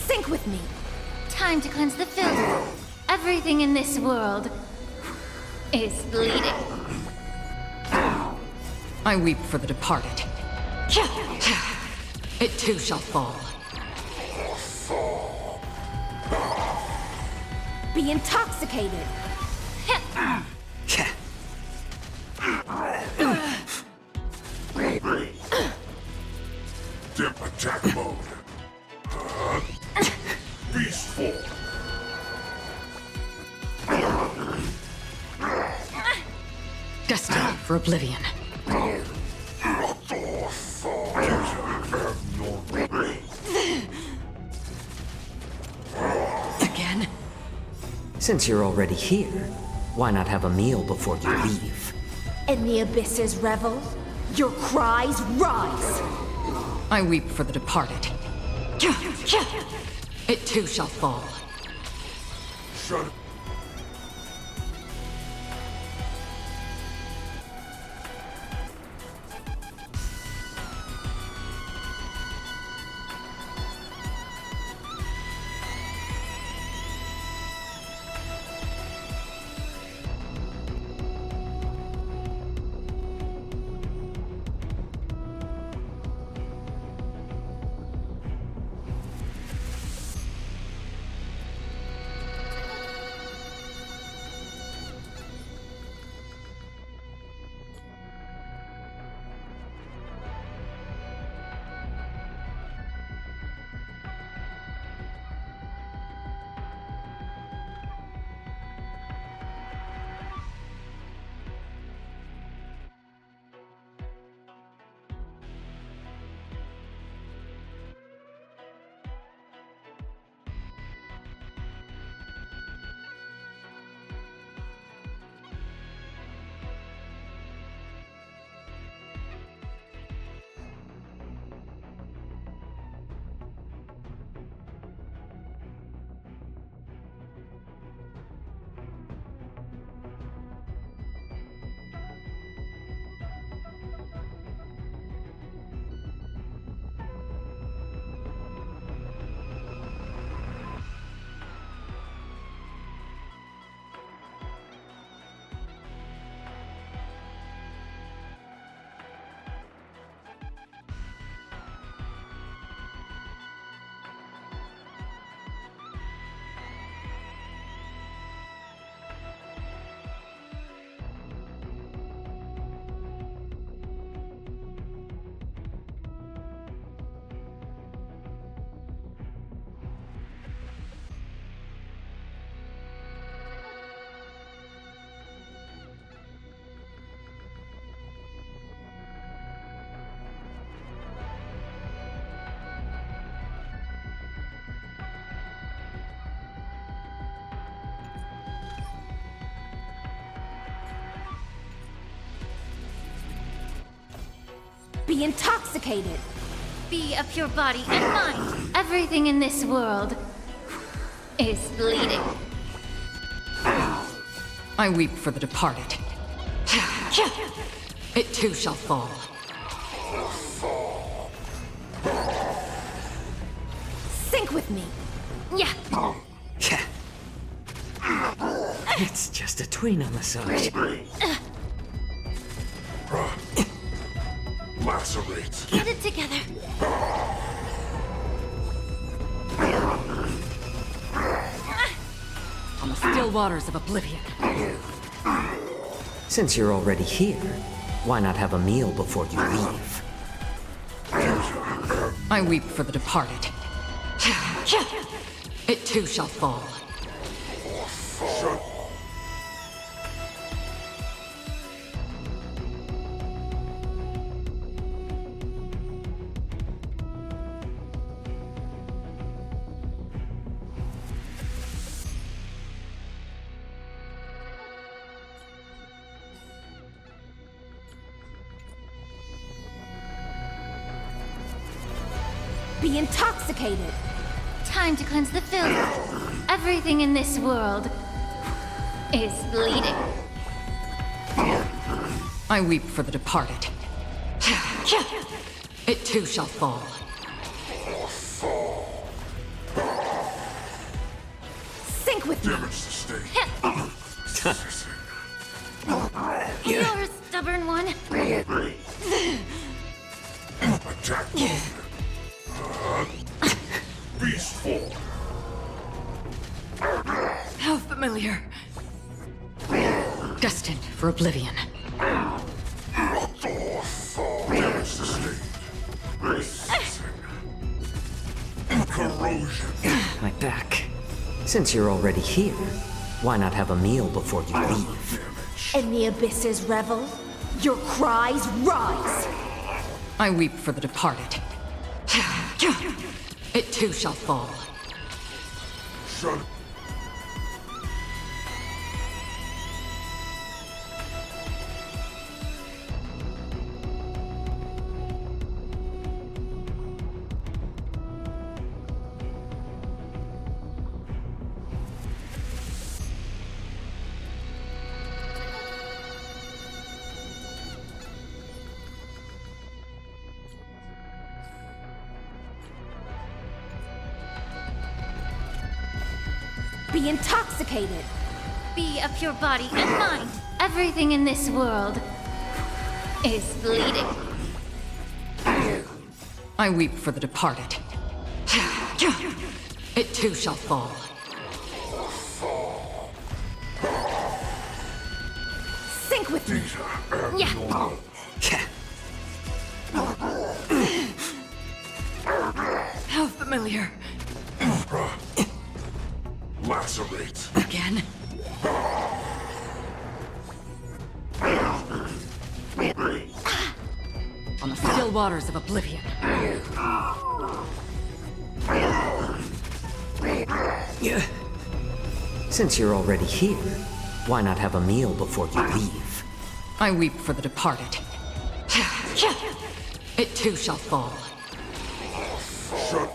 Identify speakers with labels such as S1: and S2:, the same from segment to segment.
S1: Sync with me. Time to cleanse the filter. Everything in this world is bleeding.
S2: I weep for the departed. It too shall fall.
S1: Be intoxicated.
S3: Dip attack mode. Beast form.
S2: Destined for oblivion. Again?
S4: Since you're already here, why not have a meal before you leave?
S1: In the abyss's revel, your cries rise.
S2: I weep for the departed. It too shall fall.
S3: Shut up.
S1: Be intoxicated. Be of pure body and mind. Everything in this world is bleeding.
S2: I weep for the departed. It too shall fall.
S1: Sync with me. Yeah.
S4: It's just a tweener massage.
S3: Lacerate.
S1: Get it together.
S2: On the still waters of oblivion.
S4: Since you're already here, why not have a meal before you leave?
S3: Fusion
S2: I weep for the departed. It too shall fall.
S3: Shut
S1: Be intoxicated. Time to cleanse the filth. Everything in this world is bleeding.
S2: I weep for the departed. It too shall fall.
S1: Sink with me.
S3: damage sustained.
S1: You're a stubborn one.
S3: Attack mode. Beast form.
S2: How familiar. Destined for oblivion.
S3: Damage sustained. Corrosion.
S4: My back. Since you're already here, why not have a meal before you leave?
S1: In the abysses revel, your cries rise.
S2: I weep for the departed. It too shall fall.
S3: Shut
S1: Be intoxicated. Be of pure body and mind. Everything in this world is bleeding.
S2: I weep for the departed. It too shall fall.
S1: Sink with me. Yeah.
S2: How familiar.
S3: lacerate.
S2: Again? On the still waters of oblivion.
S4: Since you're already here, why not have a meal before you leave?
S2: I weep for the departed. It too shall fall.
S3: Shut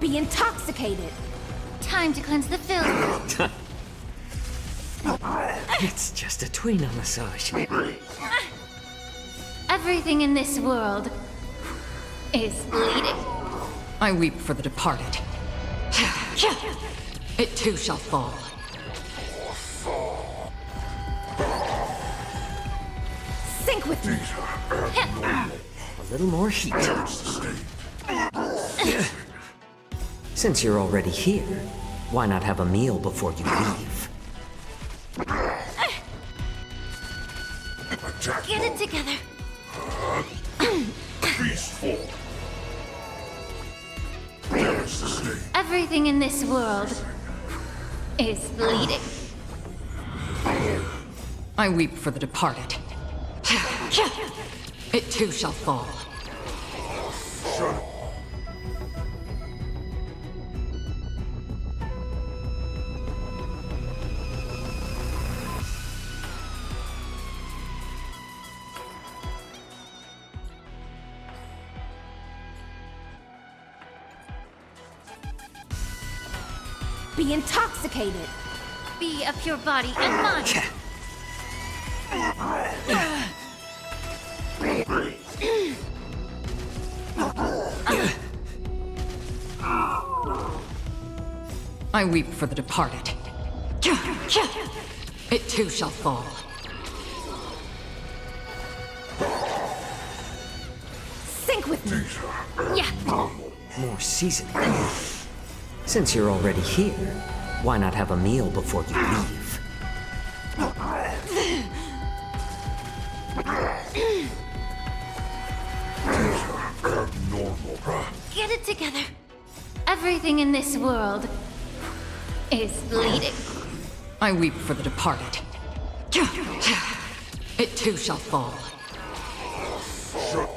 S1: Be intoxicated. Time to cleanse the filth.
S4: It's just a tweener massage.
S1: Everything in this world is bleeding.
S2: I weep for the departed. It too shall fall.
S1: Sink with me.
S4: A little more heat.
S3: damage sustained.
S4: Since you're already here, why not have a meal before you leave?
S3: Attack
S1: Get it
S3: mode.
S1: together.
S3: Beast form. Damage sustained.
S1: Everything in this world is bleeding.
S2: I weep for the departed. It too shall fall.
S3: Shut
S1: Be intoxicated. Be of pure body and mind.
S2: I weep for the departed. It too shall fall.
S1: sync with me. Yeah.
S4: More seasoning. Since you're already here, why not have a meal before you leave?
S3: Abnormal, bruh.
S1: Get it together. Everything in this world is bleeding.
S2: I weep for the departed. It too shall fall.
S3: Shut.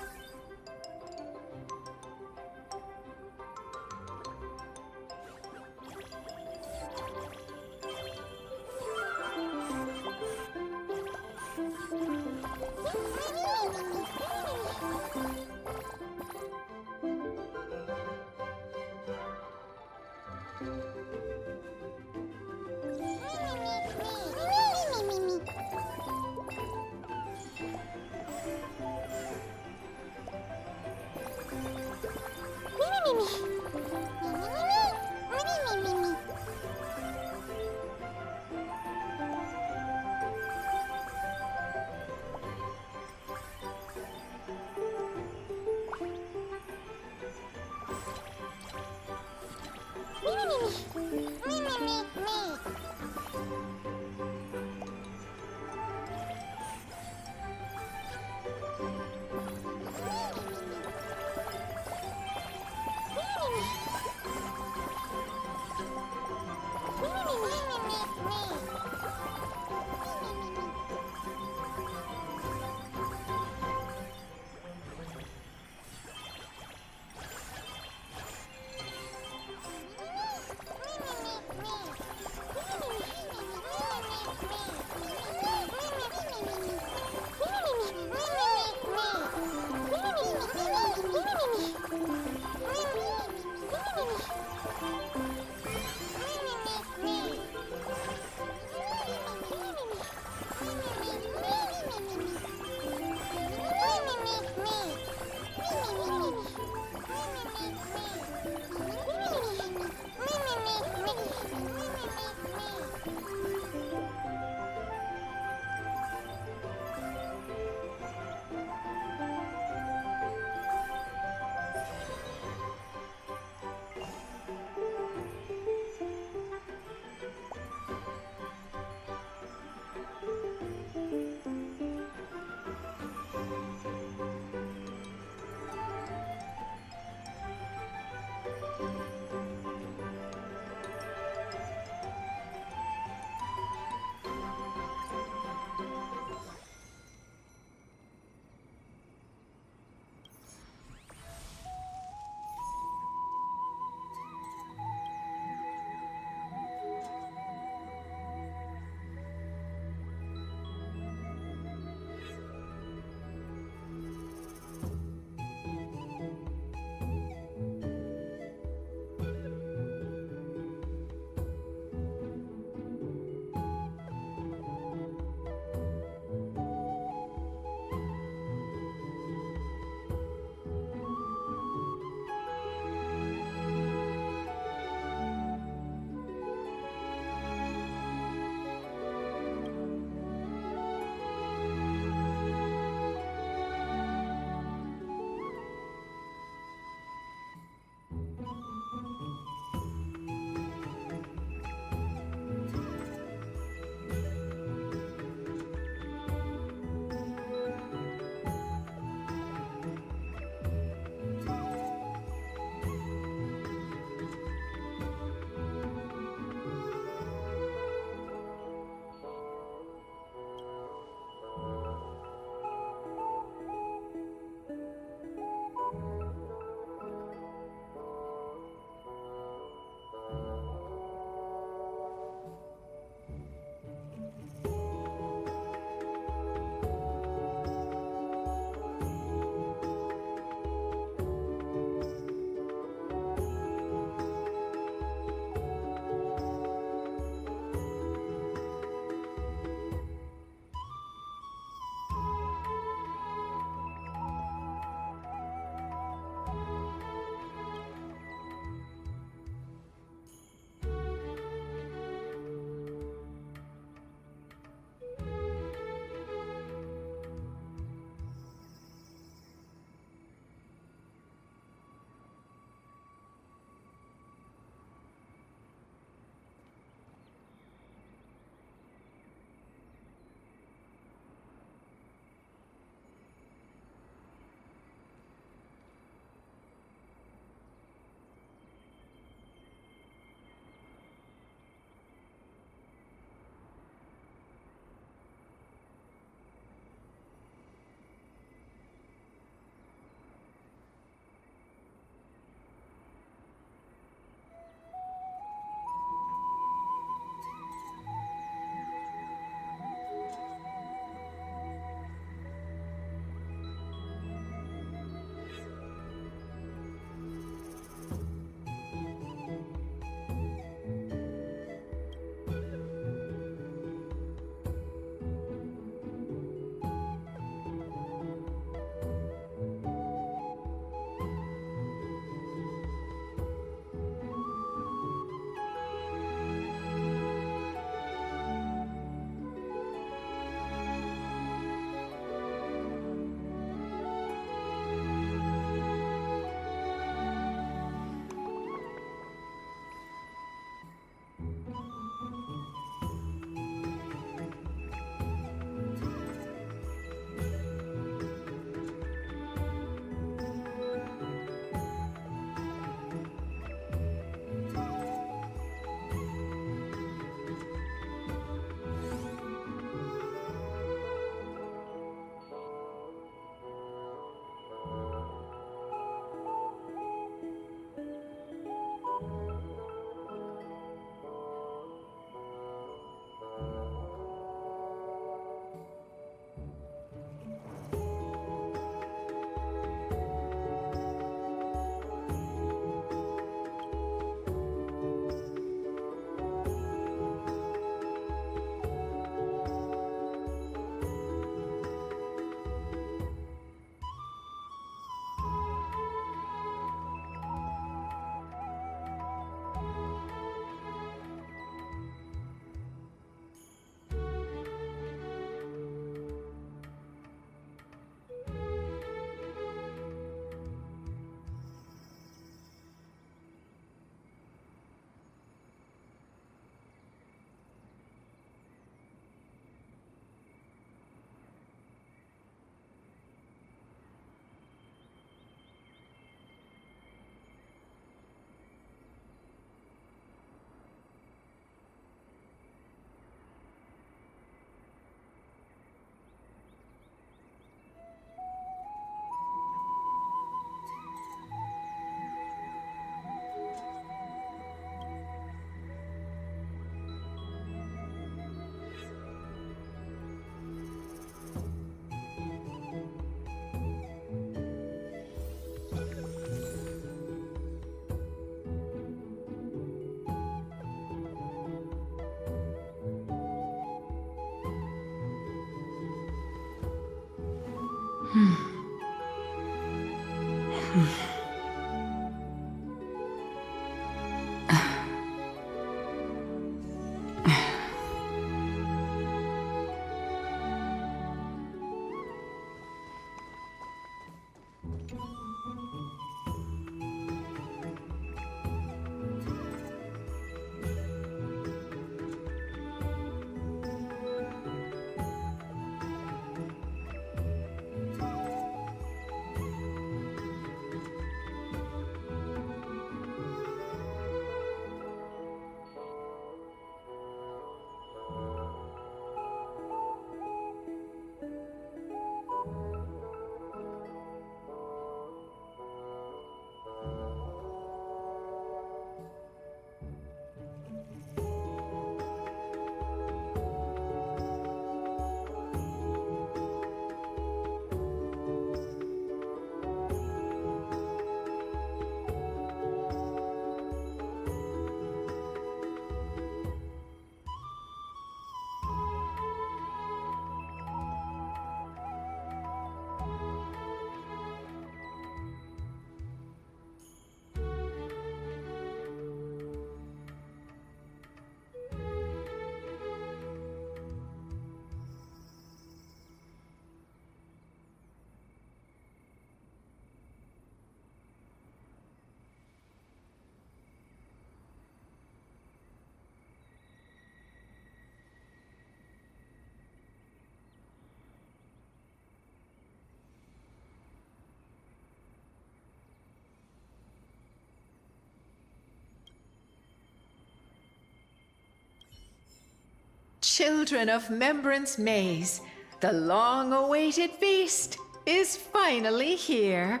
S5: Children of Membrance Maze, the long-awaited feast is finally here.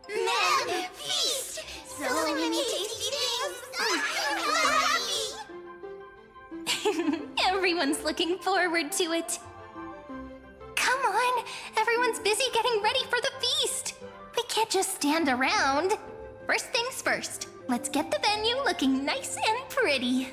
S6: Mem, feast! So many tasty things! I'm so happy!
S1: Everyone's looking forward to it. Come on, everyone's busy getting ready for the feast. We can't just stand around. First things first, let's get the venue looking nice and pretty.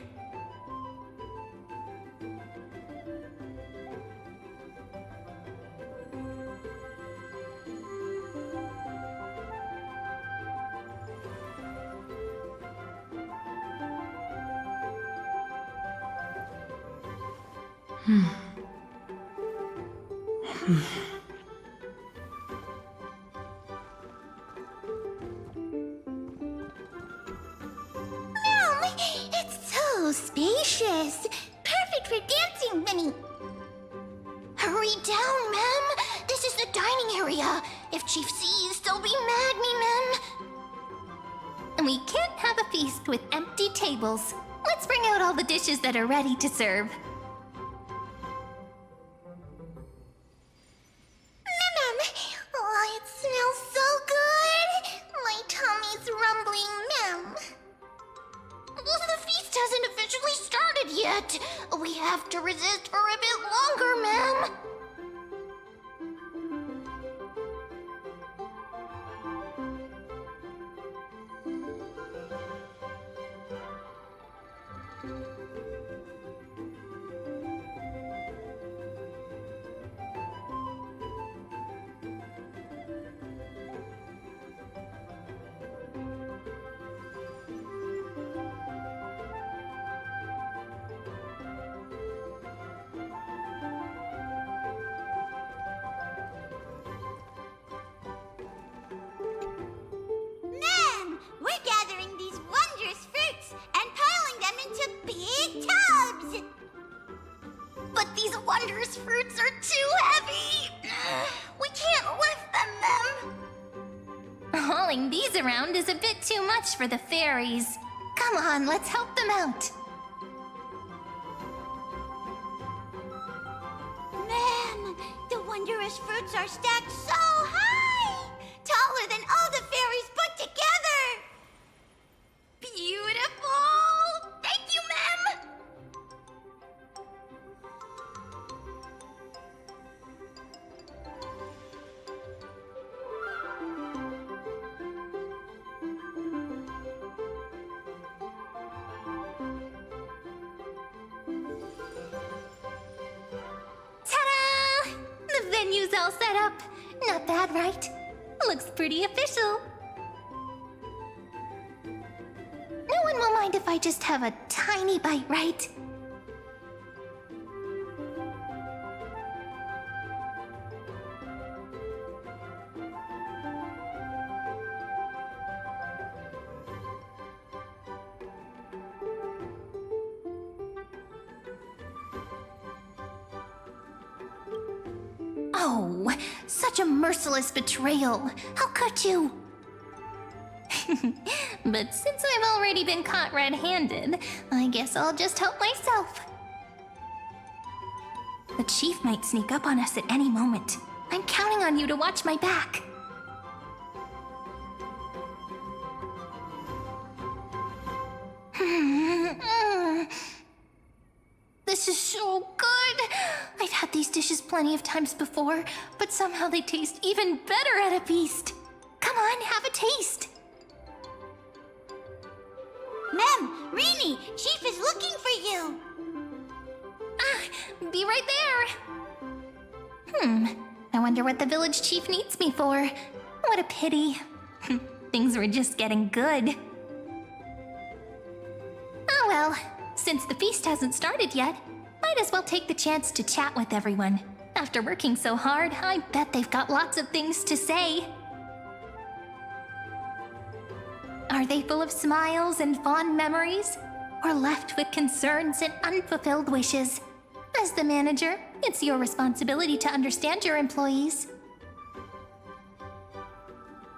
S6: It's so spacious. Perfect for dancing, Minnie. Hurry down, Mem. This is the dining area. If Chief sees, they'll be mad me, Mem.
S1: And we can't have a feast with empty tables. Let's bring out all the dishes that are ready to serve.
S6: Mem, oh, it smells so good. My tummy's rumbling, Mem. The feast hasn't officially started yet. We have to resist for a bit longer, Mem. Mem, we're gathering these wondrous fruits and piling them into big tubs. But these wondrous fruits are too heavy. We can't lift them, Mem.
S1: Hauling these around is a bit too much for the fairies. Come on, let's help them out.
S6: Mem, the wondrous fruits are stacked so high, taller than all the fairies put together. Beautiful! Thank you, Mem!
S1: Ta-da! The venue's all set up. Not bad, right? Looks pretty official. No one will mind if I just have a tiny bite, right? Oh, such a merciless betrayal. How could you? But since I've already been caught red-handed, I guess I'll just help myself. The chief might sneak up on us at any moment. I'm counting on you to watch my back. This is so good! I've had these dishes plenty of times before, but somehow they taste even better at a feast. Come on, have a taste.
S6: Mem, Rini, Chief is looking for you.
S1: Be right there. I wonder what the village chief needs me for. What a pity. Things were just getting good. Oh well, since the feast hasn't started yet, might as well take the chance to chat with everyone. After working so hard, I bet they've got lots of things to say. Are they full of smiles and fond memories? Or left with concerns and unfulfilled wishes? As the manager, it's your responsibility to understand your employees.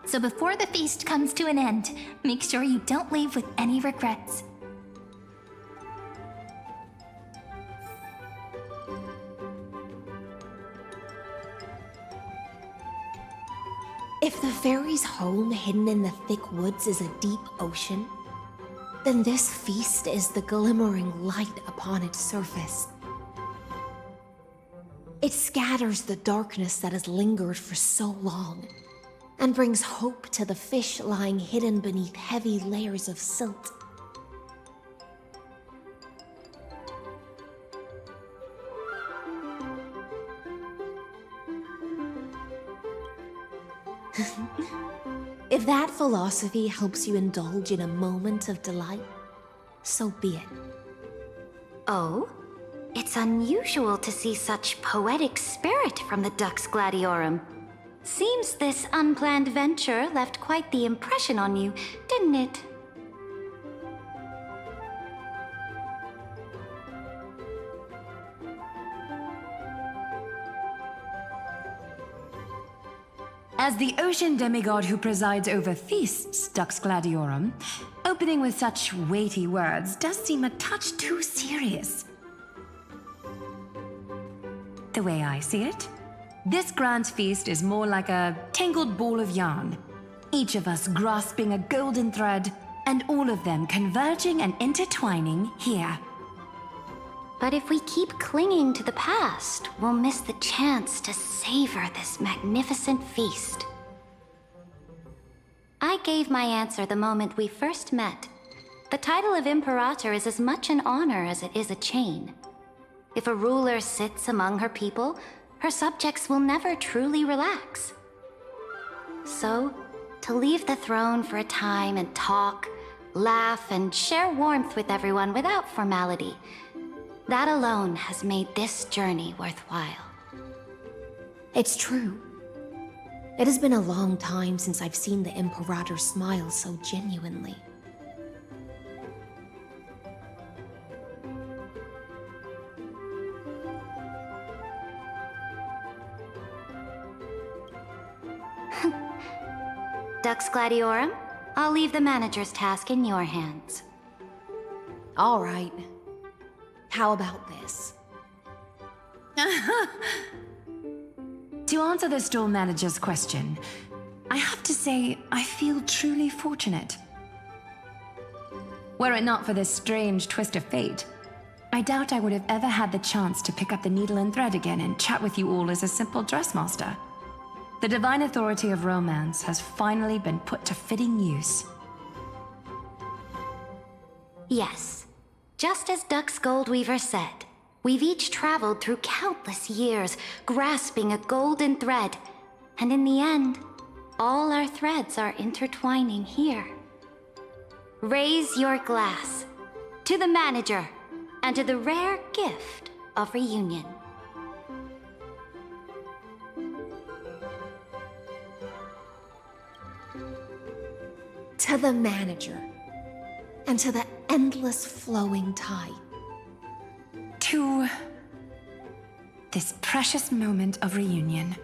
S1: So before the feast comes to an end, make sure you don't leave with any regrets.
S7: If the fairy's home hidden in the thick woods is a deep ocean, then this feast is the glimmering light upon its surface. It scatters the darkness that has lingered for so long, and brings hope to the fish lying hidden beneath heavy layers of silt. If that philosophy helps you indulge in a moment of delight, so be it.
S8: Oh? It's unusual to see such poetic spirit from the Dux Gladiorum. Seems this unplanned venture left quite the impression on you, didn't it?
S9: As the ocean demigod who presides over feasts, Dux Gladiorum, opening with such weighty words does seem a touch too serious. The way I see it, this grand feast is more like a tangled ball of yarn, each of us grasping a golden thread, and all of them converging and intertwining here.
S8: But if we keep clinging to the past, we'll miss the chance to savor this magnificent feast. I gave my answer the moment we first met. The title of Imperator is as much an honor as it is a chain. If a ruler sits among her people, her subjects will never truly relax. So, to leave the throne for a time and talk, laugh, and share warmth with everyone without formality, that alone has made this journey worthwhile.
S7: It's true. It has been a long time since I've seen the Imperator smile so genuinely.
S8: Dux Gladiorum, I'll leave the manager's task in your hands.
S7: All right. How about this?
S9: To answer the store manager's question, I have to say I feel truly fortunate. Were it not for this strange twist of fate, I doubt I would have ever had the chance to pick up the needle and thread again and chat with you all as a simple dressmaster. The divine authority of romance has finally been put to fitting use.
S8: Yes, just as Dux Goldweaver said, we've each traveled through countless years, grasping a golden thread, and in the end, All our threads are intertwining here. Raise your glass to the manager and to the rare gift of reunion.
S7: To the manager, and to the endless flowing tide.
S9: To this precious moment of reunion.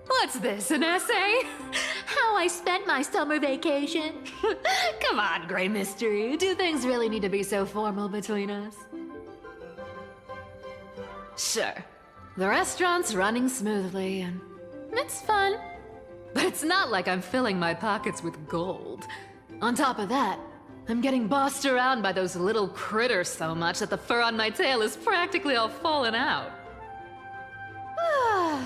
S10: What's this, an essay? How I spent my summer vacation? Come on, Grey Mystery. Do things really need to be so formal between us? Sure. The restaurant's running smoothly, and it's fun. But it's not like I'm filling my pockets with gold. On top of that, I'm getting bossed around by those little critters so much that the fur on my tail is practically all fallen out.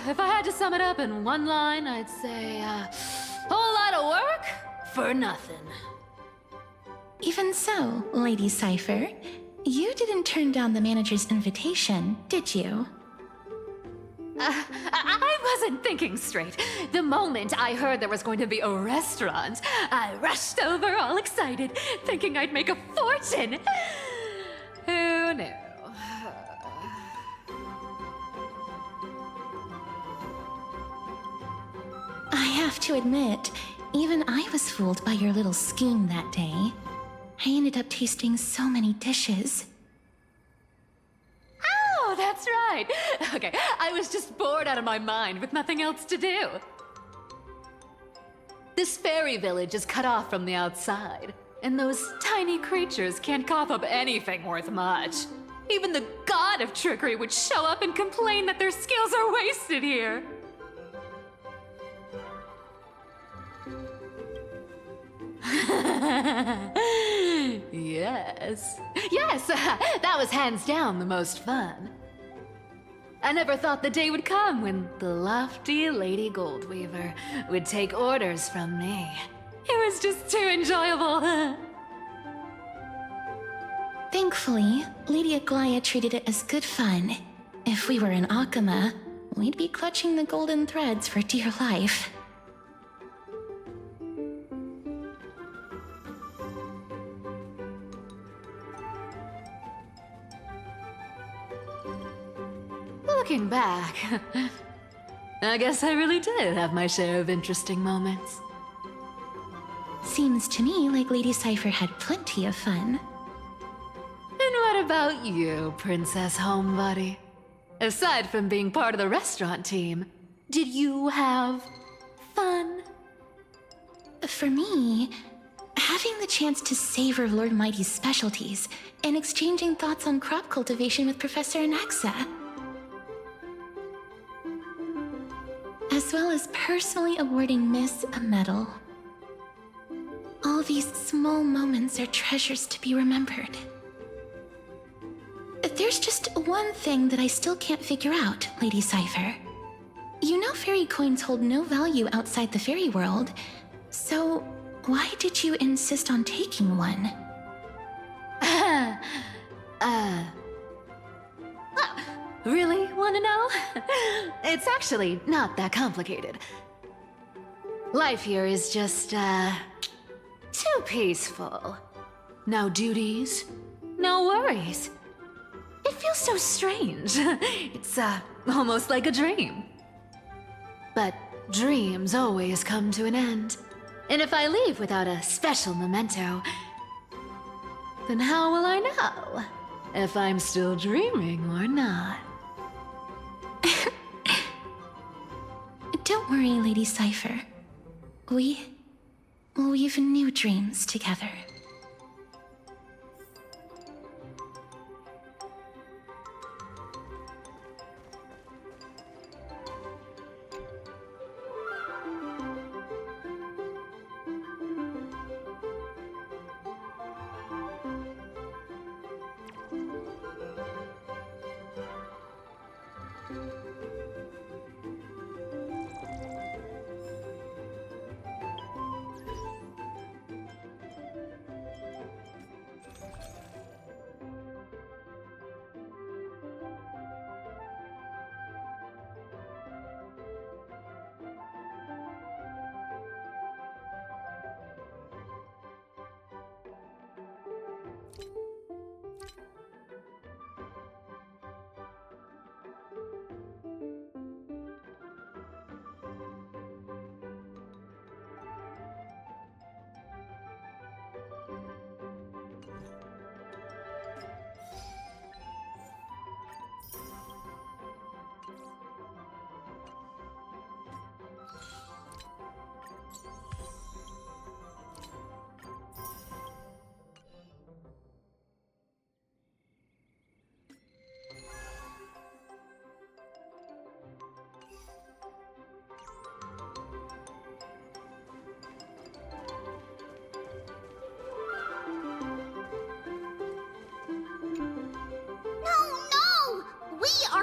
S10: If I had to sum it up in one line, I'd say, whole lot of work for nothing.
S11: Even so, Lady Cypher, you didn't turn down the manager's invitation, did you?
S10: I wasn't thinking straight. The moment I heard there was going to be a restaurant, I rushed over all excited, thinking I'd make a fortune. Who knew?
S11: I have to admit, even I was fooled by your little scheme that day. I ended up tasting so many dishes.
S10: Oh, that's right. Okay, I was just bored out of my mind with nothing else to do. This fairy village is cut off from the outside, and those tiny creatures can't cough up anything worth much. Even the god of trickery would show up and complain that their skills are wasted here. Yes, that was hands down the most fun. I never thought the day would come when the lofty Lady Goldweaver would take orders from me. It was just too enjoyable.
S11: Thankfully, Lady Aglaia treated it as good fun. If we were in Akama, we'd be clutching the golden threads for dear life.
S10: Looking back, I guess I really did have my share of interesting moments.
S11: Seems to me like Lady Cypher had plenty of fun.
S10: And what about you, Princess Homebody? Aside from being part of the restaurant team, did you have fun?
S11: For me, having the chance to savor Lord Mighty's specialties and exchanging thoughts on crop cultivation with Professor Anaxa, as well as personally awarding Miss a medal. All these small moments are treasures to be remembered. There's just one thing that I still can't figure out, Lady Cypher. You know fairy coins hold no value outside the fairy world, so why did you insist on taking one?
S10: Really wanna know? It's actually not that complicated. Life here is just, too peaceful. No duties, no worries. It feels so strange. It's, almost like a dream. But dreams always come to an end. And if I leave without a special memento, then how will I know if I'm still dreaming or not?
S11: Don't worry, Lady Cypher. We've new dreams together.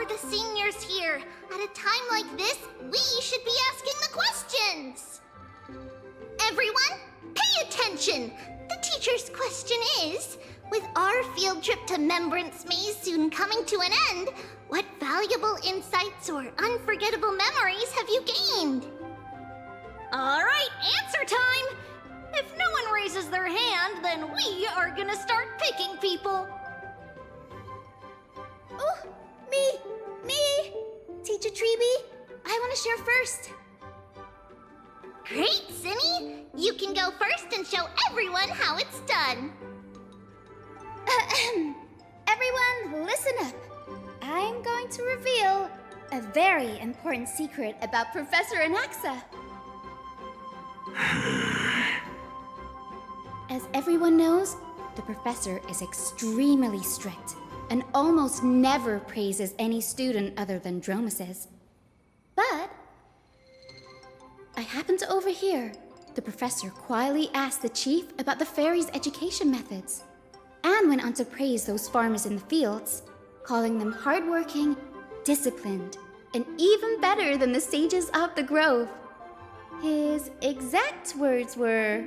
S6: The seniors here. At a time like this, we should be asking the questions. Everyone, pay attention. The teacher's question is, with our field trip to Membrance Maze soon coming to an end, what valuable insights or unforgettable memories have you gained?
S12: All right, answer time. If no one raises their hand, then we are gonna start picking people.
S6: Oh, me! Teacher Treeby, I want to share first. Great, Cinny! You can go first and show everyone how it's done.
S13: Everyone, listen up. I'm going to reveal a very important secret about Professor Anaxa. As everyone knows, the professor is extremely strict and almost never praises any student other than Dromuses. But I happened to overhear the professor quietly asked the chief about the fairies' education methods, and went on to praise those farmers in the fields, calling them hardworking, disciplined, and even better than the sages of the grove. His exact words were,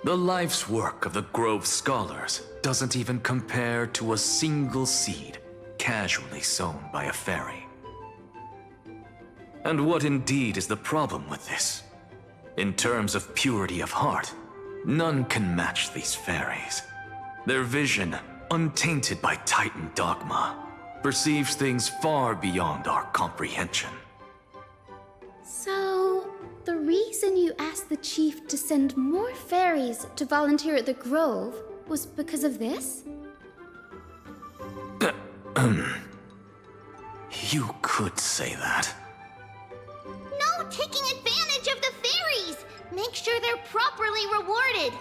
S14: "The life's work of the Grove scholars doesn't even compare to a single seed casually sown by a fairy." And what indeed is the problem with this? In terms of purity of heart, none can match these fairies. Their vision, untainted by Titan dogma, perceives things far beyond our comprehension.
S13: So, the reason you asked the chief to send more fairies to volunteer at the Grove was because of this?
S14: You could say that.
S6: No taking advantage of the fairies! Make sure they're properly rewarded.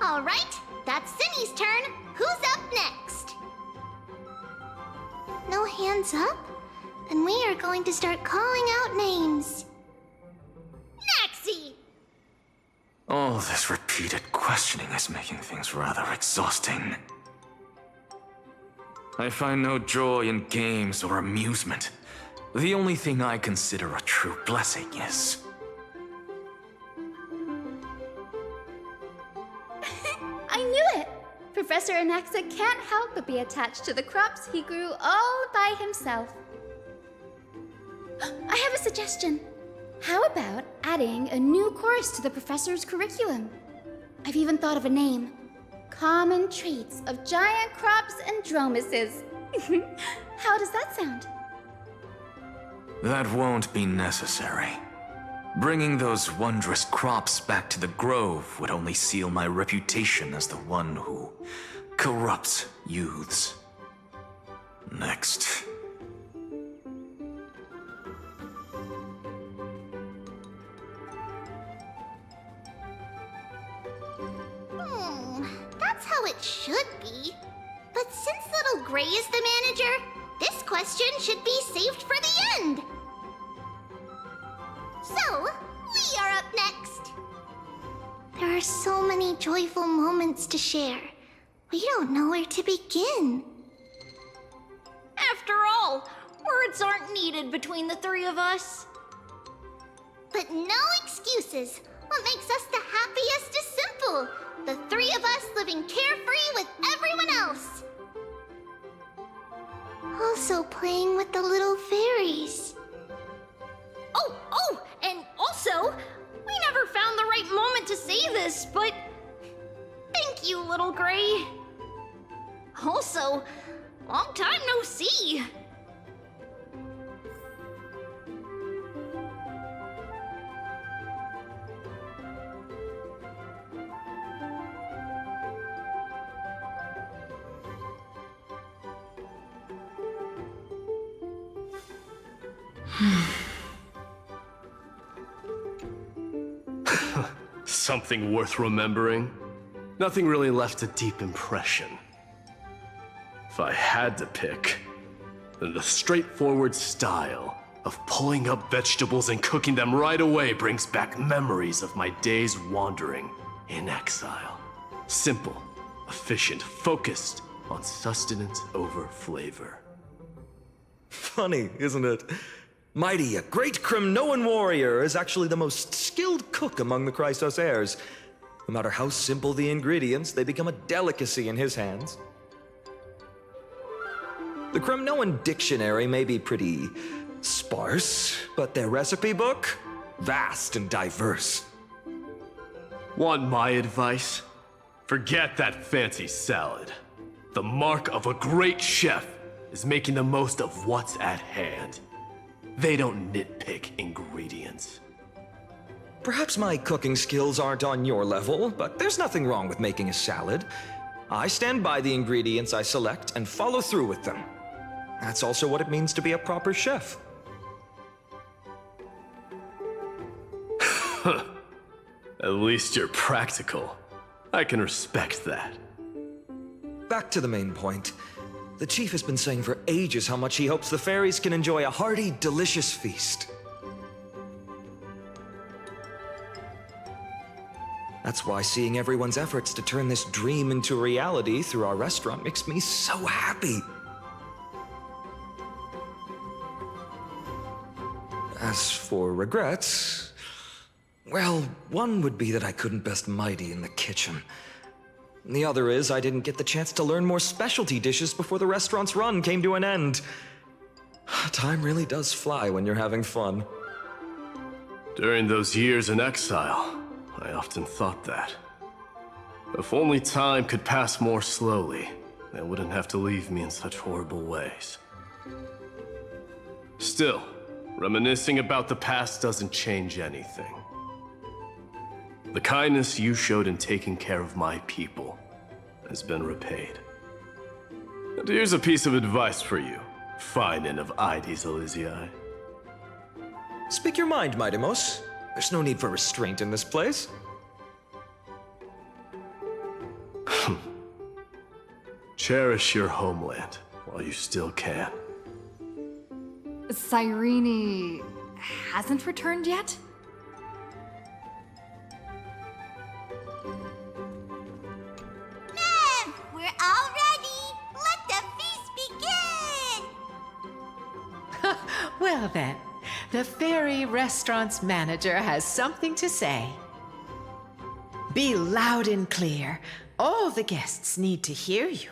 S6: All right, that's Cinny's turn. Who's up next? No hands up? Then we are going to start calling out names. Naxi!
S14: All this repeated questioning is making things rather exhausting. I find no joy in games or amusement. The only thing I consider a true blessing is...
S13: I knew it! Professor Anaxa can't help but be attached to the crops he grew all by himself. I have a suggestion. How about adding a new course to the professor's curriculum? I've even thought of a name. Common Traits of Giant Crops and Dromuses. How does that sound?
S14: That won't be necessary. Bringing those wondrous crops back to the grove would only seal my reputation as the one who corrupts youths. Next.
S6: That's how it should be. But since Little Gray is the manager, this question should be saved for the end. So, we are up next. There are so many joyful moments to share. We don't know where to begin.
S12: After all, words aren't needed between the three of us.
S6: But no excuses. What makes us the happiest is simple. The three of us living carefree with everyone else. Also playing with the little fairies.
S12: Oh, and also, we never found the right moment to say this, but thank you, Little Gray. Also, long time no see.
S15: Something worth remembering? Nothing really left a deep impression. If I had to pick, then the straightforward style of pulling up vegetables and cooking them right away brings back memories of my days wandering in exile. Simple, efficient, focused on sustenance over flavor.
S16: Funny, isn't it? Mighty, a great Crimnoan warrior, is actually the most skilled cook among the Chrysos heirs. No matter how simple the ingredients, they become a delicacy in his hands. The Crimnoan dictionary may be pretty sparse, but their recipe book, vast and diverse.
S15: Want my advice? Forget that fancy salad. The mark of a great chef is making the most of what's at hand. They don't nitpick ingredients.
S16: Perhaps my cooking skills aren't on your level, but there's nothing wrong with making a salad. I stand by the ingredients I select and follow through with them. That's also what it means to be a proper chef.
S15: At least you're practical. I can respect that.
S16: Back to the main point. The chief has been saying for ages how much he hopes the fairies can enjoy a hearty, delicious feast. That's why seeing everyone's efforts to turn this dream into reality through our restaurant makes me so happy. As for regrets, well, one would be that I couldn't best Mighty in the kitchen. The other is I didn't get the chance to learn more specialty dishes before the restaurant's run came to an end. Time really does fly when you're having fun.
S15: During those years in exile, I often thought that. If only time could pass more slowly, they wouldn't have to leave me in such horrible ways. Still, reminiscing about the past doesn't change anything. The kindness you showed in taking care of my people has been repaid. And here's a piece of advice for you, Finin of Ides Elysiae.
S16: Speak your mind, Midemos. There's no need for restraint in this place.
S15: Cherish your homeland while you still can.
S17: Cyrene hasn't returned yet?
S6: Mem, we're all ready. Let the feast begin.
S5: Well then, the fairy restaurant's manager has something to say. Be loud and clear. All the guests need to hear you.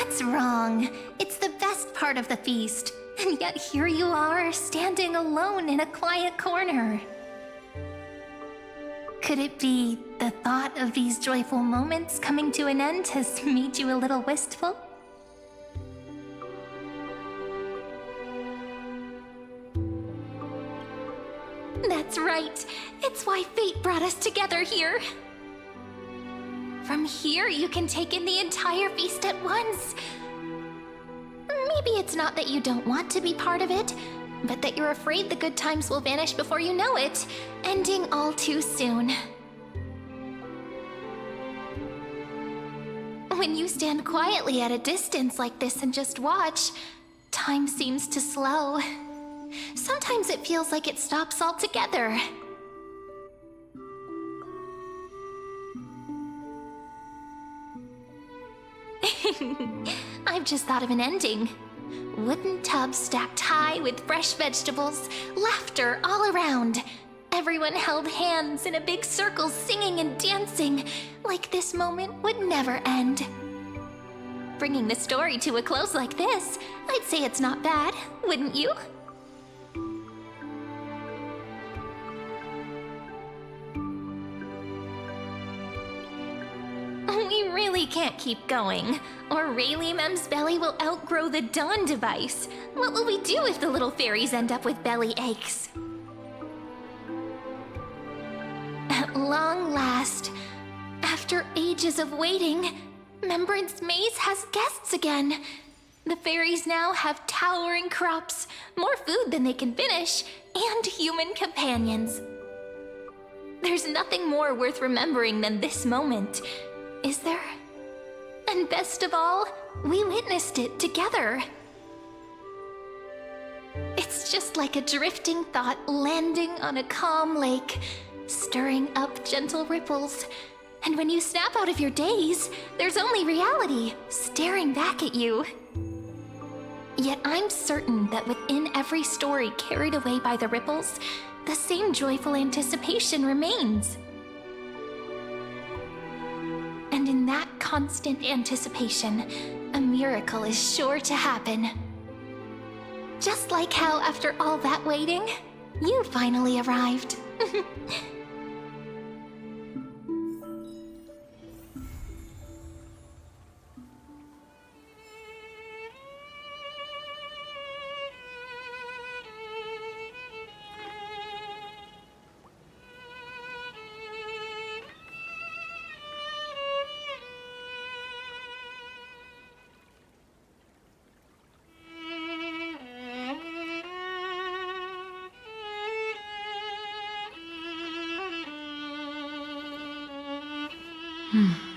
S1: What's wrong? It's the best part of the feast. And yet here you are, standing alone in a quiet corner. Could it be the thought of these joyful moments coming to an end has made you a little wistful? That's right. It's why fate brought us together here. From here, you can take in the entire feast at once. Maybe it's not that you don't want to be part of it, but that you're afraid the good times will vanish before you know it, ending all too soon. When you stand quietly at a distance like this and just watch, time seems to slow. Sometimes it feels like it stops altogether. I've just thought of an ending. Wooden tubs stacked high with fresh vegetables, laughter all around. Everyone held hands in a big circle singing and dancing, like this moment would never end. Bringing the story to a close like this, I'd say it's not bad, wouldn't you? We really can't keep going, or Rayleigh Mem's belly will outgrow the Dawn device. What will we do if the little fairies end up with belly aches? At long last, after ages of waiting, Remembrance Maze has guests again. The fairies now have towering crops, more food than they can finish, and human companions. There's nothing more worth remembering than this moment, is there? And best of all, we witnessed it together. It's just like a drifting thought landing on a calm lake, stirring up gentle ripples. And when you snap out of your daze, there's only reality staring back at you. Yet I'm certain that within every story carried away by the ripples, the same joyful anticipation remains. And in that constant anticipation, a miracle is sure to happen. Just like how after all that waiting, you finally arrived.
S9: Hmm.